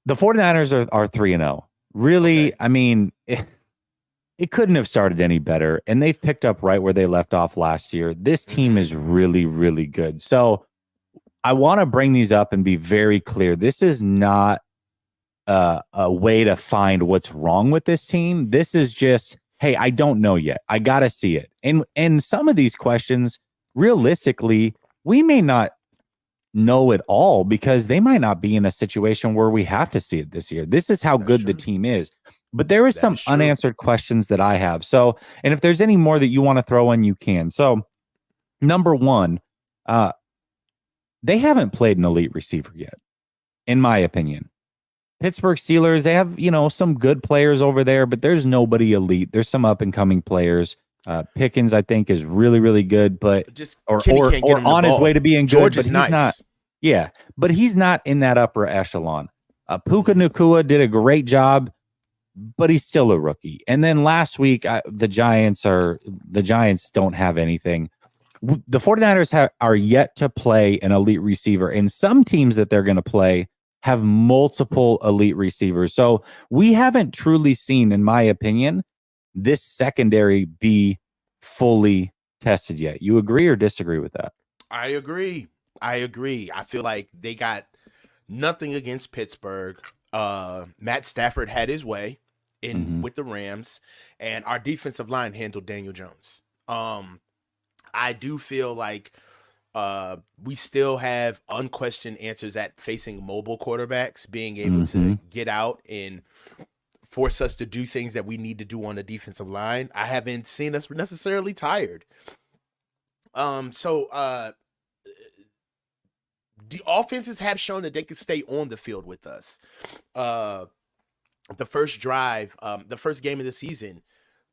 The 49ers are 3-0. Really, Okay. I mean, it couldn't have started any better. And they've picked up right where they left off last year. This team Mm-hmm. is really, really good. So I want to bring these up and be very clear. This is not a way to find what's wrong with this team. This is just, hey, I don't know yet. I got to see it. And some of these questions, realistically, we may not know it all because they might not be in a situation where we have to see it this year. This is how That's good the true. team is. But there is That some is true. unanswered questions that I have. So, and if there's any more that you want to throw in, you can. So, number one, uh, they haven't played an elite receiver yet, in my opinion. Pittsburgh Steelers, they have, some good players over there, but there's nobody elite. There's some up and coming players. Pickens, I think, is really, really good, but Just or Kenny or can't get or him the on his way ball. to being good, George but is he's not. nice. Yeah, but he's not in that upper echelon. Puka Nacua did a great job, but he's still a rookie. And then last week, the Giants don't have anything. The 49ers are yet to play an elite receiver, and some teams that they're going to play have multiple elite receivers. So we haven't truly seen, in my opinion, this secondary be fully tested yet. You agree or disagree with that? I agree. I feel like they got nothing against Pittsburgh. Matt Stafford had his way in Mm-hmm. with the Rams, and our defensive line handled Daniel Jones. I do feel like we still have unquestioned answers at facing mobile quarterbacks, being able Mm-hmm. to get out and force us to do things that we need to do on the defensive line. I haven't seen us necessarily tired. So the offenses have shown that they can stay on the field with us. Uh, the first drive, the first game of the season,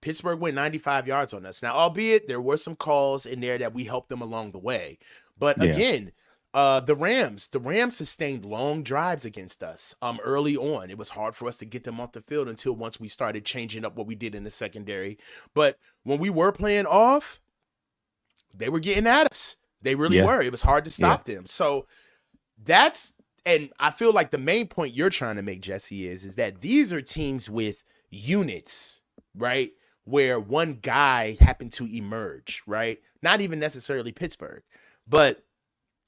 Pittsburgh went 95 yards on us. Now, albeit there were some calls in there that we helped them along the way. But Yeah. again, the Rams sustained long drives against us early on. It was hard for us to get them off the field until once we started changing up what we did in the secondary. But when we were playing off, they were getting at us. They really Yeah. were. It was hard to stop them. So and I feel like the main point you're trying to make, Jesse, is that these are teams with units, right? Where one guy happened to emerge, right? Not even necessarily Pittsburgh. But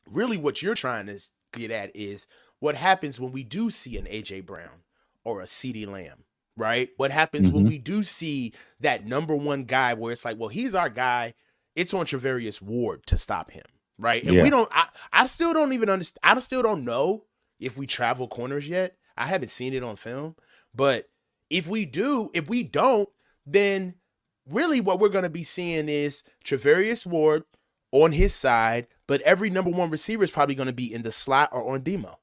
really what you're trying to get at is what happens when we do see an AJ Brown or a CeeDee Lamb, right? What happens when Mm-hmm. we do see that number one guy where it's like, well, he's our guy. It's on Travarius Ward to stop him, right? And we Yeah. don't, I still don't even understand. I still don't know if we travel corners yet. I haven't seen it on film. But if we don't, then really what we're going to be seeing is Travarius Ward on his side, but every number one receiver is probably going to be in the slot or on Demo,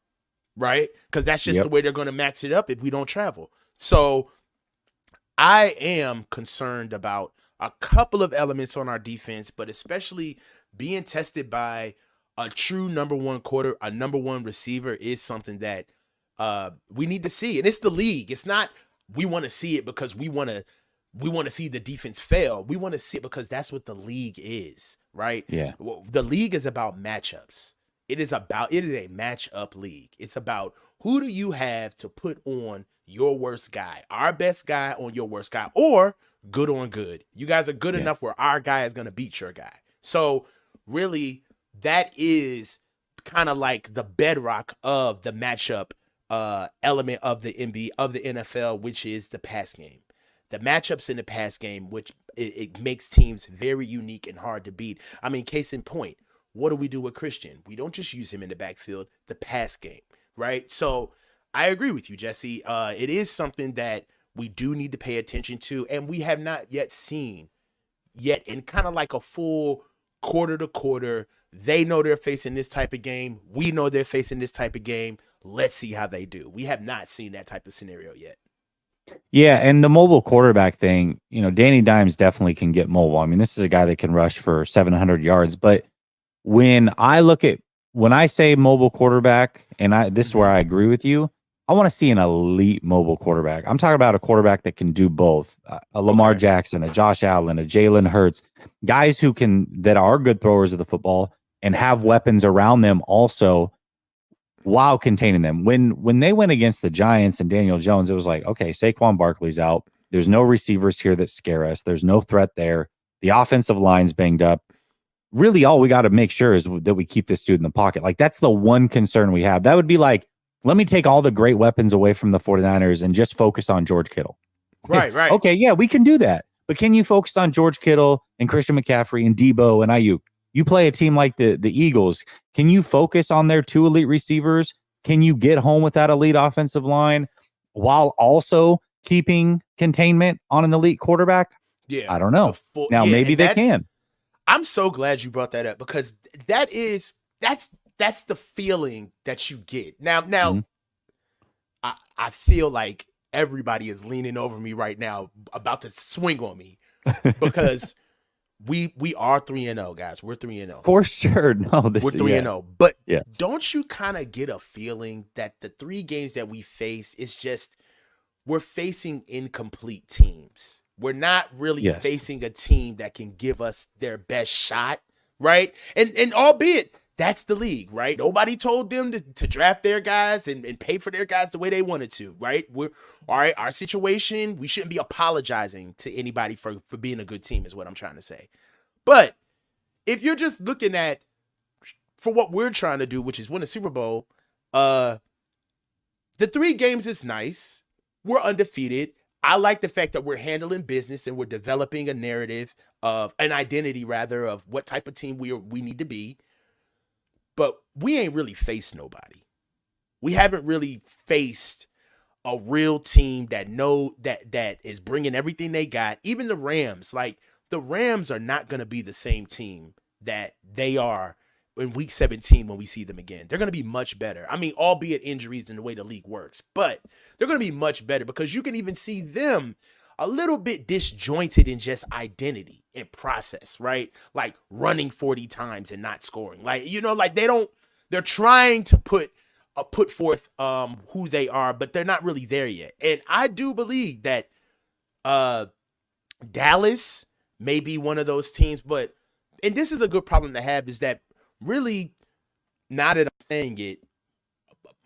right? Because that's just the Yep. way they're going to match it up if we don't travel. So I am concerned about a couple of elements on our defense, but especially being tested by a true number one receiver is something that we need to see. And it's the league. It's not we want to see it because we want to see the defense fail. We want to see it because that's what the league is, right? Yeah. The league is about matchups. It is a matchup league. It's about who do you have to put on your worst guy, our best guy on your worst guy, or good on good. You guys are good Yeah. enough where our guy is going to beat your guy. So really, that is kind of like the bedrock of the matchup element of the NFL, which is the pass game. The matchups in the pass game, which it makes teams very unique and hard to beat. I mean, case in point, what do we do with Christian? We don't just use him in the backfield, the pass game, right? So I agree with you, Jesse. It is something that we do need to pay attention to, and we have not yet seen in kind of like a full quarter to quarter. They know they're facing this type of game. We know they're facing this type of game. Let's see how they do. We have not seen that type of scenario yet. Yeah, and the mobile quarterback thing, Danny Dimes definitely can get mobile. I mean, this is a guy that can rush for 700 yards. But when I say mobile quarterback, and this is where I agree with you, I want to see an elite mobile quarterback. I'm talking about a quarterback that can do both. A Lamar Jackson, a Josh Allen, a Jalen Hurts, guys that are good throwers of the football and have weapons around them also. while containing them. When they went against the Giants and Daniel Jones, it was like, okay, Saquon Barkley's out. There's no receivers here that scare us. There's no threat there. The offensive line's banged up. Really, all we got to make sure is that we keep this dude in the pocket. Like, that's the one concern we have. That would be like, let me take all the great weapons away from the 49ers and just focus on George Kittle. Right. Okay, yeah, we can do that. But can you focus on George Kittle and Christian McCaffrey and Debo and Ayuk? You play a team like the Eagles. Can you focus on their 2 elite receivers? Can you get home with that elite offensive line while also keeping containment on an elite quarterback? Yeah. I don't know. Now, maybe they can. I'm so glad you brought that up because that's the feeling that you get. Now, I feel like everybody is leaning over me right now, about to swing on me because we are 3-0, guys. We're 3-0 for sure. No, we're 3-0. But don't you kind of get a feeling that the 3 games that we face is just we're facing incomplete teams? We're not really facing a team that can give us their best shot, right? And albeit that's the league, right? Nobody told them to draft their guys and pay for their guys the way they wanted to, right? We're all right. Our situation, we shouldn't be apologizing to anybody for being a good team is what I'm trying to say. But if you're just looking at for what we're trying to do, which is win a Super Bowl, the 3 games is nice. We're undefeated. I like the fact that we're handling business and we're developing a narrative of an identity, rather, of what type of team we need to be. But we ain't really faced nobody. We haven't really faced a real team that is bringing everything they got. Even the Rams, like the Rams are not going to be the same team that they are in week 17 when we see them again. They're going to be much better. I mean, albeit injuries and the way the league works, but they're going to be much better because you can even see them a little bit disjointed in just identity and process, right? Like running 40 times and not scoring. Like, like they're trying to put forth who they are, but they're not really there yet. And I do believe that Dallas may be one of those teams, and this is a good problem to have, is that really, now that I'm saying it,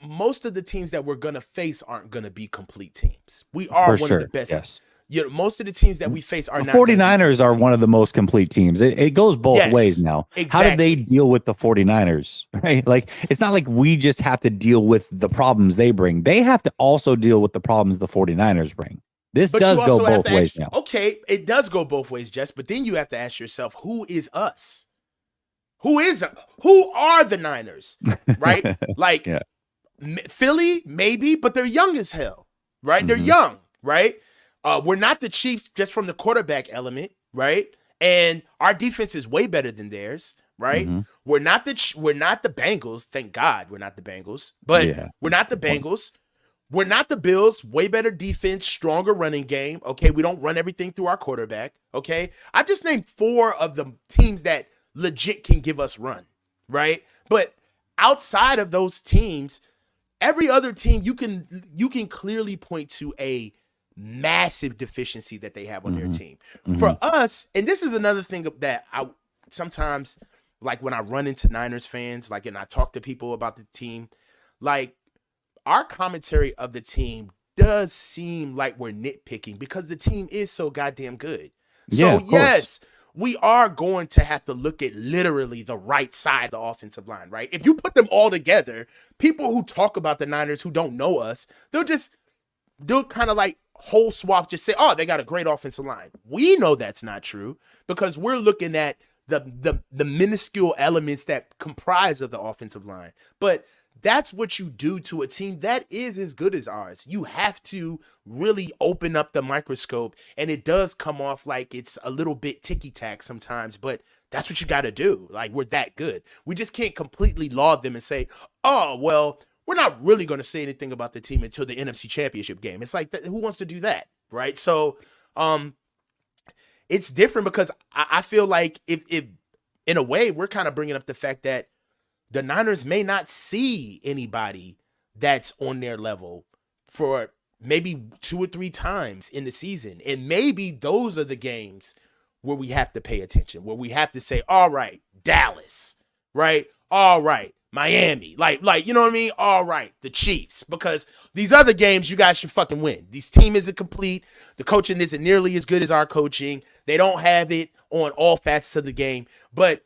most of the teams that we're going to face aren't going to be complete teams. We are one of the best. Yes. Most of the teams that we face are the not. 49ers are one of the most complete teams. It goes both ways now. Exactly. How did they deal with the 49ers? Right? Like, it's not like we just have to deal with the problems they bring. They have to also deal with the problems the 49ers bring. This does go both ways now. Okay, it does go both ways, Jess. But then you have to ask yourself, who is us? Who are the Niners? Right? Like Philly, maybe, but they're young as hell. Right? Mm-hmm. They're young, right? We're not the Chiefs just from the quarterback element, right? And our defense is way better than theirs, right? Mm-hmm. We're not the Bengals. Thank God we're not the Bengals. But we're not the Bengals. We're not the Bills. Way better defense, stronger running game. Okay, we don't run everything through our quarterback. Okay, I just named 4 of the teams that legit can give us run, right? But outside of those teams, every other team you can clearly point to a massive deficiency that they have on their team. Mm-hmm. For us, and this is another thing that I sometimes, like when I run into Niners fans, like, and I talk to people about the team, like our commentary of the team does seem like we're nitpicking because the team is so goddamn good. Yeah, so yes, we are going to have to look at literally the right side of the offensive line, right? If you put them all together, people who talk about the Niners who don't know us, they'll kind of like whole swath just say, oh, they got a great offensive line. We know that's not true because we're looking at the minuscule elements that comprise of the offensive line. But that's what you do to a team that is as good as ours. You have to really open up the microscope, and it does come off like it's a little bit ticky-tack sometimes, but that's what you got to do. Like, we're that good. We just can't completely laud them and say, oh, well, we're not really going to say anything about the team until the NFC Championship game. It's like, who wants to do that, right? So it's different because I feel like if in a way, we're kind of bringing up the fact that the Niners may not see anybody that's on their level for maybe 2 or 3 times in the season. And maybe those are the games where we have to pay attention, where we have to say, all right, Dallas, right? All right, Miami, like you know what I mean? All right, the Chiefs, because these other games you guys should fucking win. This team isn't complete. The coaching isn't nearly as good as our coaching. They don't have it on all facets of the game, but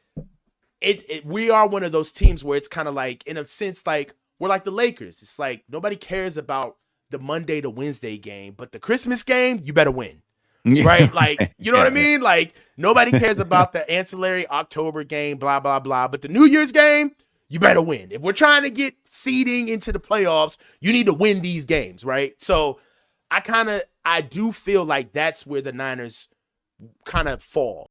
we are one of those teams where it's kind of like, in a sense, like we're like the Lakers. It's like nobody cares about the Monday to Wednesday game, but the Christmas game, you better win. Right? Like, you know what I mean? Like, nobody cares about the ancillary October game, blah, blah, blah. But the New Year's game, you better win. If we're trying to get seeding into the playoffs, you need to win these games, right? So I do feel like that's where the Niners kind of fall.